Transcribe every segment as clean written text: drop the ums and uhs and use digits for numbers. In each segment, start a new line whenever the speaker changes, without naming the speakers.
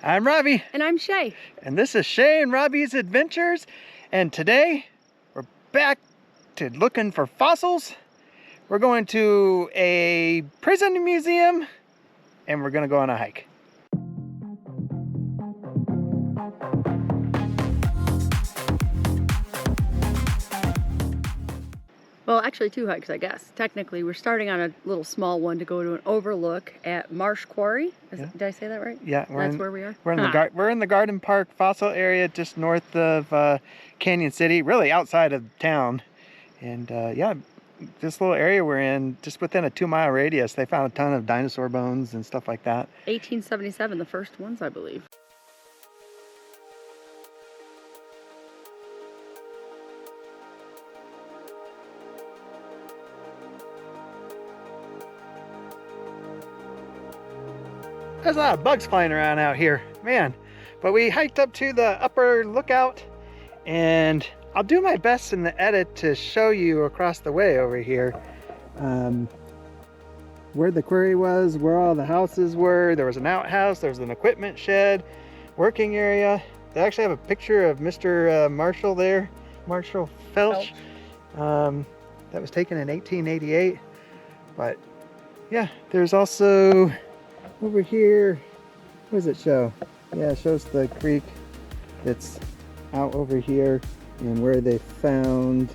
I'm Robby.
And I'm Shae.
And this is Shae and Robby's Adventures. And today we're back to looking for fossils. We're going to a prison museum and we're going to go on a hike.
Well, actually 2 hikes, I guess. Technically, we're starting on a little small one to go to an overlook at Marsh Quarry. Did I say that right?
Yeah,
that's where we are.
We're in the Garden Park fossil area, just north of Canyon City, really outside of town. And yeah, this little area we're in, just within a 2-mile radius, they found a ton of dinosaur bones and stuff like that.
1877, the first ones, I believe.
There's a lot of bugs flying around out here, man. But we hiked up to the upper lookout, and I'll do my best in the edit to show you across the way over here where the quarry was, where all the houses were. There was an outhouse, there was an equipment shed, working area. They actually have a picture of Mr. Marshall there, Marshall Felch. That was taken in 1888. But yeah, there's also over here, what does it show? Yeah, it shows the creek that's out over here and where they found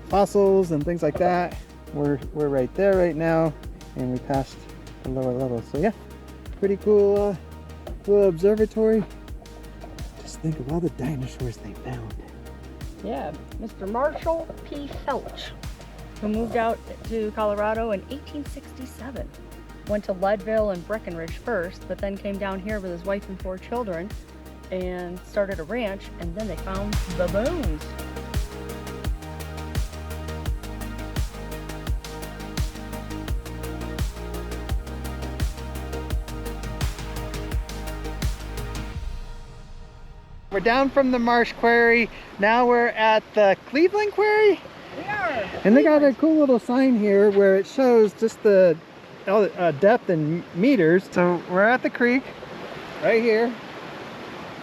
fossils and things like that. We're right there right now, and we passed the lower level. So yeah, pretty cool little observatory. Just think of all the dinosaurs they found.
Yeah, Mr. Marshall P. Felch, who moved out to Colorado in 1867. Went to Leadville and Breckenridge first, but then came down here with his wife and 4 children and started a ranch, and then they found the bones.
We're down from the Marsh Quarry. Now we're at the Cleveland Quarry.
We are.
And they got a cool little sign here where it shows just the depth in meters. So we're at the creek right here.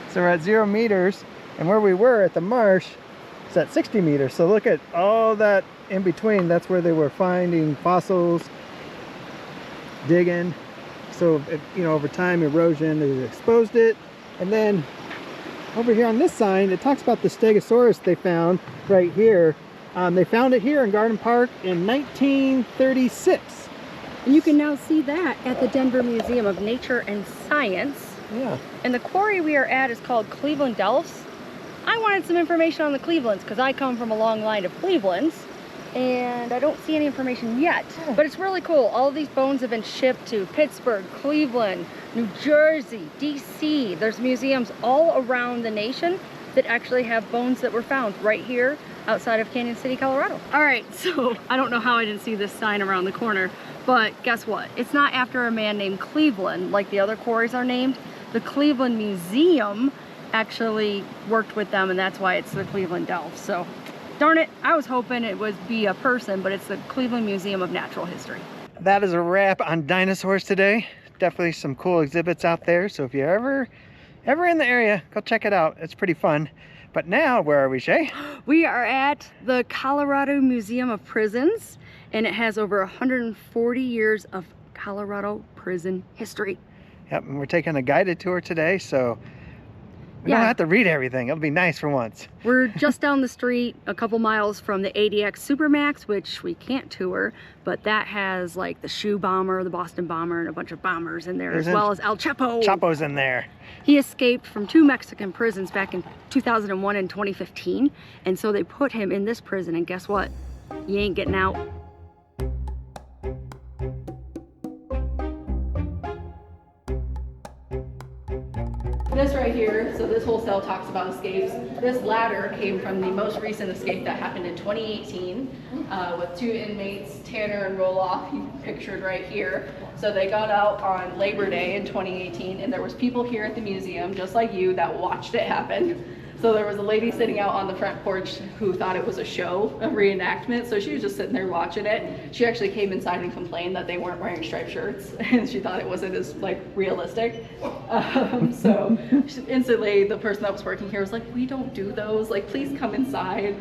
So we're at 0 meters, and where we were at the marsh is at 60 meters. So look at all that in between. That's where they were finding fossils, digging. So you know, over time, erosion has exposed it. And then over here on this sign, it talks about the Stegosaurus they found right here. They found it here in Garden Park in 1936.
And you can now see that at the Denver Museum of Nature and Science.
Yeah.
And the quarry we are at is called Cleveland Delphs. I wanted some information on the Clevelands because I come from a long line of Clevelands, and I don't see any information yet.
Oh.
But it's really cool. All of these bones have been shipped to Pittsburgh, Cleveland, New Jersey, DC. There's museums all around the nation that actually have bones that were found right here outside of Canyon City, Colorado. All right, so I don't know how I didn't see this sign around the corner, but guess what? It's not after a man named Cleveland like the other quarries are named. The Cleveland Museum actually worked with them, and that's why it's the Cleveland Delphs. So darn it, I was hoping it would be a person, but it's the Cleveland Museum of Natural History.
That is a wrap on dinosaurs today. Definitely some cool exhibits out there. So if you're ever in the area, go check it out. It's pretty fun. But now, where are we, Shae?
We are at the Colorado Museum of Prisons, and it has over 140 years of Colorado prison history.
Yep, and we're taking a guided tour today, so we don't have to read everything. It'll be nice for once.
We're just down the street, a couple miles from the ADX Supermax, which we can't tour, but that has like the shoe bomber, the Boston bomber, and a bunch of bombers in there, as well as El Chapo.
Chapo's in there.
He escaped from 2 Mexican prisons back in 2001 and 2015, and so they put him in this prison, and guess what? You ain't getting out. This right here, so this whole cell talks about escapes. This ladder came from the most recent escape that happened in 2018 with 2 inmates, Tanner and Roloff, pictured right here. So they got out on Labor Day in 2018, and there was people here at the museum, just like you, that watched it happen.
So there was a lady sitting out on the front porch who thought it was a show, a reenactment. So she was just sitting there watching it. She actually came inside and complained that they weren't wearing striped shirts, and she thought it wasn't as like realistic. So instantly, the person that was working here was like, "We don't do those. Like, please come inside."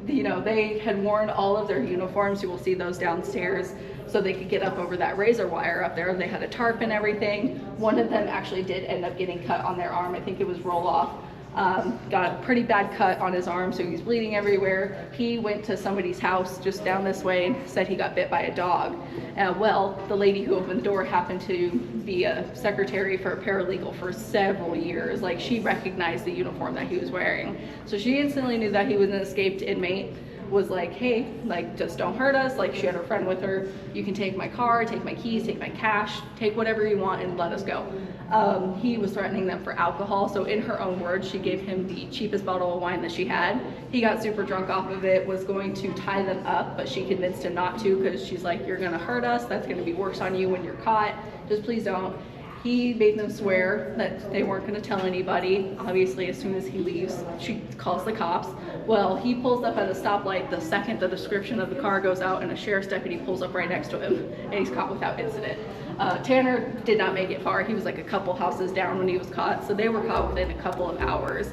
You know, they had worn all of their uniforms. You will see those downstairs, so they could get up over that razor wire up there. They had a tarp and everything. One of them actually did end up getting cut on their arm. I think it was roll off. Got a pretty bad cut on his arm, so he's bleeding everywhere. He went to somebody's house just down this way and said he got bit by a dog. Well, the lady who opened the door happened to be a secretary for a paralegal for several years. Like, she recognized the uniform that he was wearing. So she instantly knew that he was an escaped inmate. Was like, hey, like, just don't hurt us. Like, she had her friend with her. You can take my car, take my keys, take my cash, take whatever you want and let us go. He was threatening them for alcohol. So in her own words, she gave him the cheapest bottle of wine that she had. He got super drunk off of it, was going to tie them up, but she convinced him not to, because she's like, you're gonna hurt us. That's gonna be worse on you when you're caught. Just please don't. He made them swear that they weren't going to tell anybody. Obviously, as soon as he leaves, she calls the cops. Well, he pulls up at a stoplight the second the description of the car goes out, and a sheriff's deputy pulls up right next to him, and he's caught without incident. Tanner did not make it far. He was like a couple houses down when he was caught, so they were caught within a couple of hours.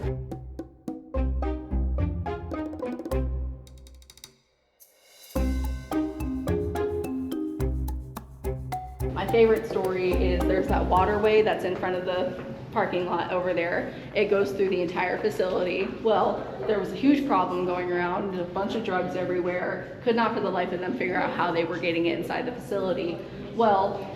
My favorite story is there's that waterway that's in front of the parking lot over there. It goes through the entire facility. Well, there was a huge problem going around, a bunch of drugs everywhere. Could not for the life of them figure out how they were getting it inside the facility. Well,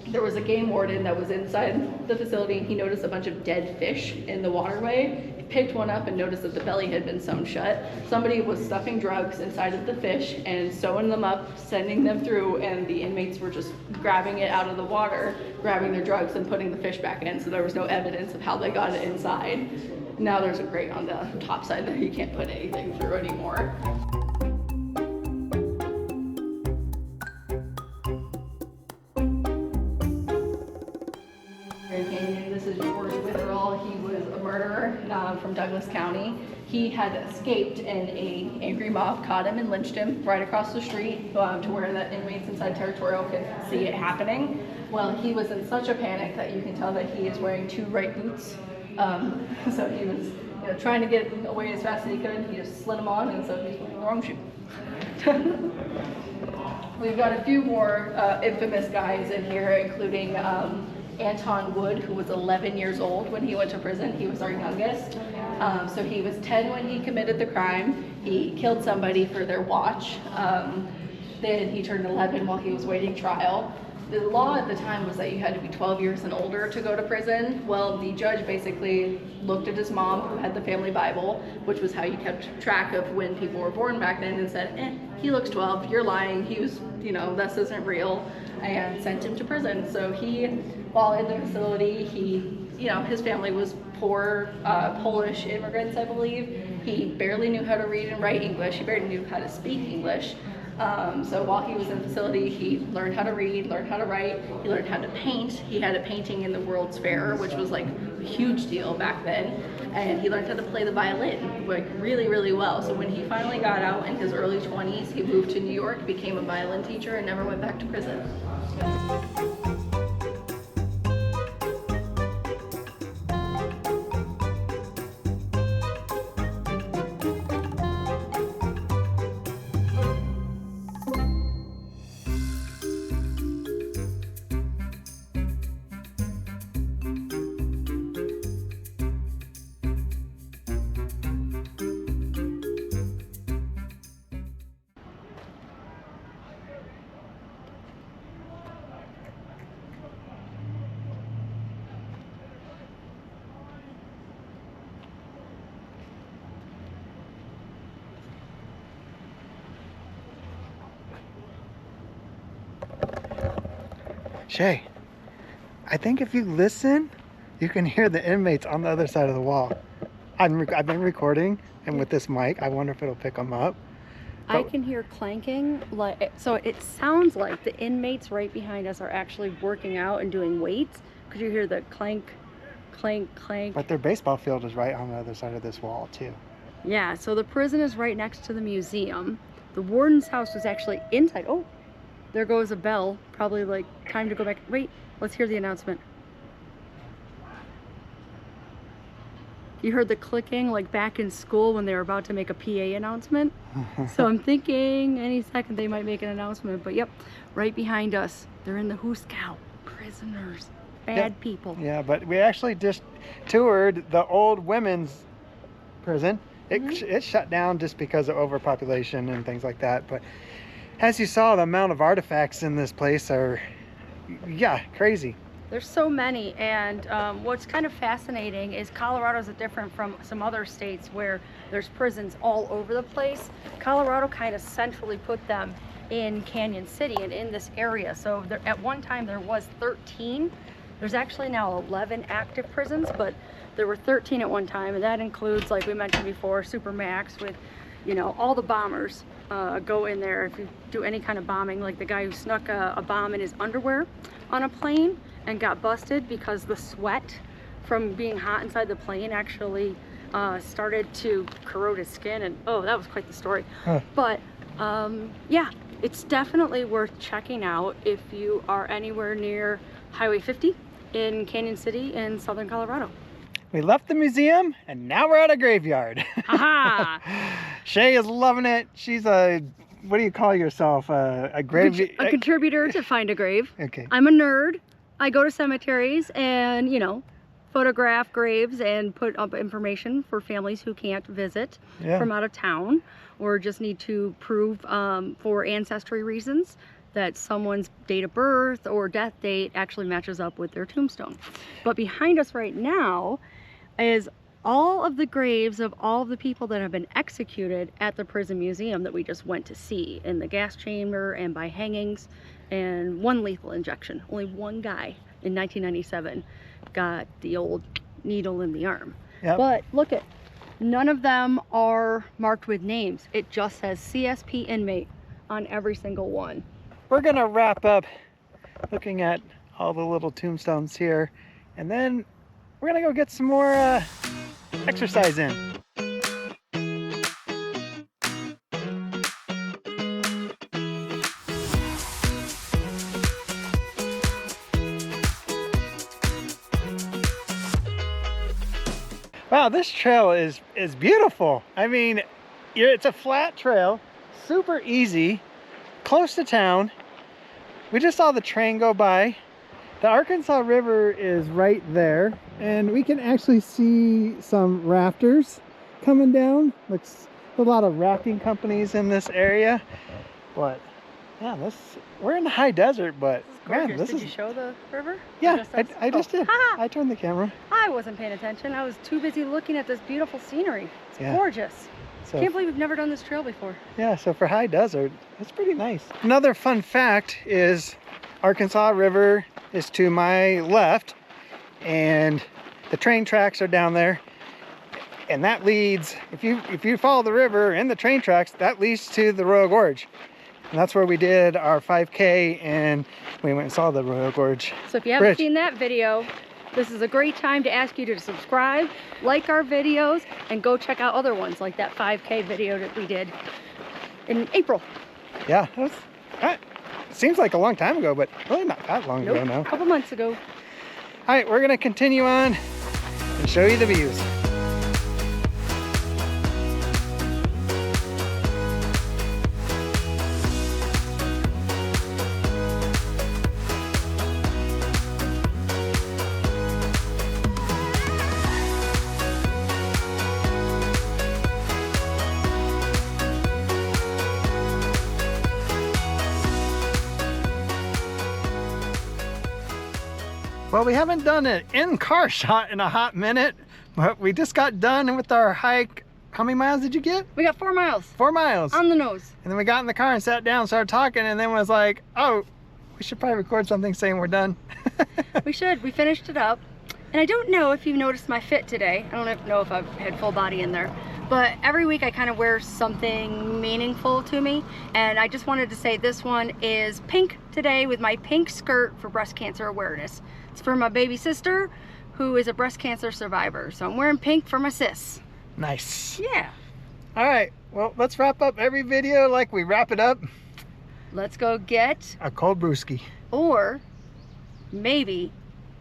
there was a game warden that was inside the facility, and he noticed a bunch of dead fish in the waterway. He picked one up and noticed that the belly had been sewn shut. Somebody was stuffing drugs inside of the fish and sewing them up, sending them through, and the inmates were just grabbing it out of the water, grabbing their drugs and putting the fish back in, so there was no evidence of how they got it inside. Now there's a grate on the top side that you can't put anything through anymore. This is George Witherall. He was a murderer from Douglas County. He had escaped, and an angry mob caught him and lynched him right across the street to where the inmates inside Territorial could see it happening. Well, he was in such a panic that you can tell that he is wearing 2 right boots. So he was trying to get away as fast as he could. He just slid them on, and so he's wearing the wrong shoe. We've got a few more infamous guys in here, including Anton Wood, who was 11 years old when he went to prison. He was our youngest. So he was 10 when he committed the crime. He killed somebody for their watch. Then he turned 11 while he was waiting trial. The law at the time was that you had to be 12 years and older to go to prison. Well, the judge basically looked at his mom, who had the family Bible, which was how you kept track of when people were born back then, and said, he looks 12, you're lying, he was, this isn't real, and sent him to prison. So he, while in the facility, his family was poor Polish immigrants, I believe. He barely knew how to read and write English. He barely knew how to speak English. So while he was in the facility, he learned how to read, learned how to write, he learned how to paint. He had a painting in the World's Fair, which was like a huge deal back then. And he learned how to play the violin, like really, really well. So when he finally got out in his early 20s, he moved to New York, became a violin teacher, and never went back to prison.
Shae, I think if you listen, you can hear the inmates on the other side of the wall. I've been recording, and with this mic, I wonder if it'll pick them up.
I can hear clanking, so it sounds like the inmates right behind us are actually working out and doing weights. Could you hear the clank, clank, clank.
But their baseball field is right on the other side of this wall too.
Yeah, so the prison is right next to the museum. The warden's house was actually inside. Oh, there goes a bell. Probably like time to go back. Wait, let's hear the announcement. You heard the clicking like back in school when they were about to make a PA announcement. So I'm thinking any second they might make an announcement. But yep, right behind us, they're in the Hooskow. Prisoners, bad people.
Yeah, but we actually just toured the old women's prison. It shut down just because of overpopulation and things like that. But as you saw, the amount of artifacts in this place are, yeah, crazy.
There's so many, and what's kind of fascinating is Colorado's different from some other states where there's prisons all over the place. Colorado kind of centrally put them in Canyon City and in this area. So there, at one time there was 13. There's actually now 11 active prisons, but there were 13 at one time, and that includes, like we mentioned before, Supermax with, you know, all the bombers go in there. If you do any kind of bombing, like the guy who snuck a bomb in his underwear on a plane and got busted because the sweat from being hot inside the plane actually started to corrode his skin, and oh, that was quite the story. But yeah, it's definitely worth checking out if you are anywhere near Highway 50 in Canyon City in southern Colorado.
We left the museum and now we're at a graveyard.
Aha!
Shae is loving it. She's a, what do you call yourself? A
contributor to Find a Grave.
Okay.
I'm a nerd. I go to cemeteries and, you know, photograph graves and put up information for families who can't visit from out of town or just need to prove for ancestry reasons that someone's date of birth or death date actually matches up with their tombstone. But behind us right now is all of the graves of all of the people that have been executed at the prison museum that we just went to see, in the gas chamber and by hangings and one lethal injection. Only one guy in 1997 got the old needle in the arm. Yep. But look at, none of them are marked with names. It just says CSP inmate on every single one.
We're gonna wrap up looking at all the little tombstones here, and then we're gonna go get some more exercise in. Wow, this trail is beautiful. I mean, it's a flat trail, super easy, close to town. We just saw the train go by. The Arkansas River is right there, and we can actually see some rafters coming down. Looks a lot of rafting companies in this area. But yeah, we're in the high desert, but man,
did you show the river?
Yeah, I just did. I turned the camera.
I wasn't paying attention. I was too busy looking at this beautiful scenery. It's gorgeous.
So,
can't believe we've never done this trail before.
Yeah, so for high desert, it's pretty nice. Another fun fact is Arkansas River is to my left, and the train tracks are down there, and that leads, if you follow the river and the train tracks, that leads to the Royal Gorge. And that's where we did our 5K, and we went and saw the Royal Gorge.
So if you haven't seen that video, this is a great time to ask you to subscribe, like our videos, and go check out other ones like that 5K video that we did in April.
Yeah, that seems like a long time ago, but really not that long ago now.
A couple months ago.
All right, we're gonna continue on and show you the views. Well, we haven't done an in-car shot in a hot minute, but we just got done with our hike. How many miles did you get?
We got 4 miles.
4 miles.
On the nose.
And then we got in the car and sat down, started talking, and then was like, oh, we should probably record something saying we're done.
We should. We finished it up. And I don't know if you've noticed my fit today. I don't know if I've had full body in there. But every week I kind of wear something meaningful to me. And I just wanted to say this one is pink today with my pink skirt for breast cancer awareness. It's for my baby sister who is a breast cancer survivor. So I'm wearing pink for my sis.
Nice.
Yeah.
All right, well, let's wrap up every video like we wrap it up.
Let's go get,
A cold brewski.
or maybe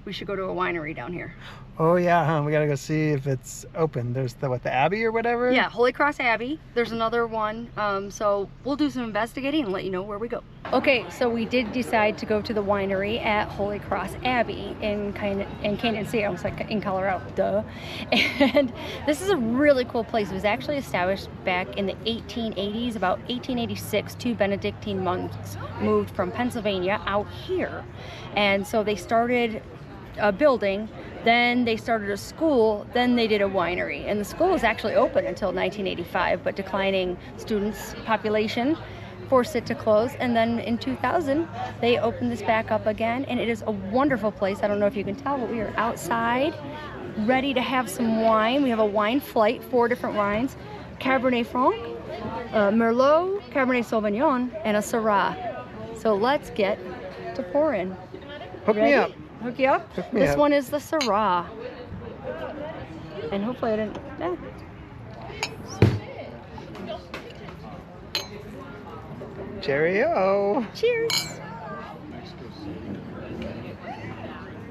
we should go to a winery down here.
Oh yeah, huh? We gotta go see if it's open. There's the Abbey or whatever?
Yeah, Holy Cross Abbey. There's another one. So we'll do some investigating and let you know where we go. Okay, so we did decide to go to the winery at Holy Cross Abbey in Kansas City. I was like in Colorado, duh. And this is a really cool place. It was actually established back in the 1880s. About 1886, 2 Benedictine monks moved from Pennsylvania out here. And so they started a building, then they started a school, then they did a winery. And the school was actually open until 1985, but declining students population forced it to close. And then in 2000, they opened this back up again, and it is a wonderful place. I don't know if you can tell, but we are outside, ready to have some wine. We have a wine flight, 4 different wines: Cabernet Franc, Merlot, Cabernet Sauvignon, and a Syrah. So let's get to pouring.
Hook me up.
Hook you up?
Hook me
This
up.
one is the Syrah. And hopefully I didn't...
Cheerio.
Cheers.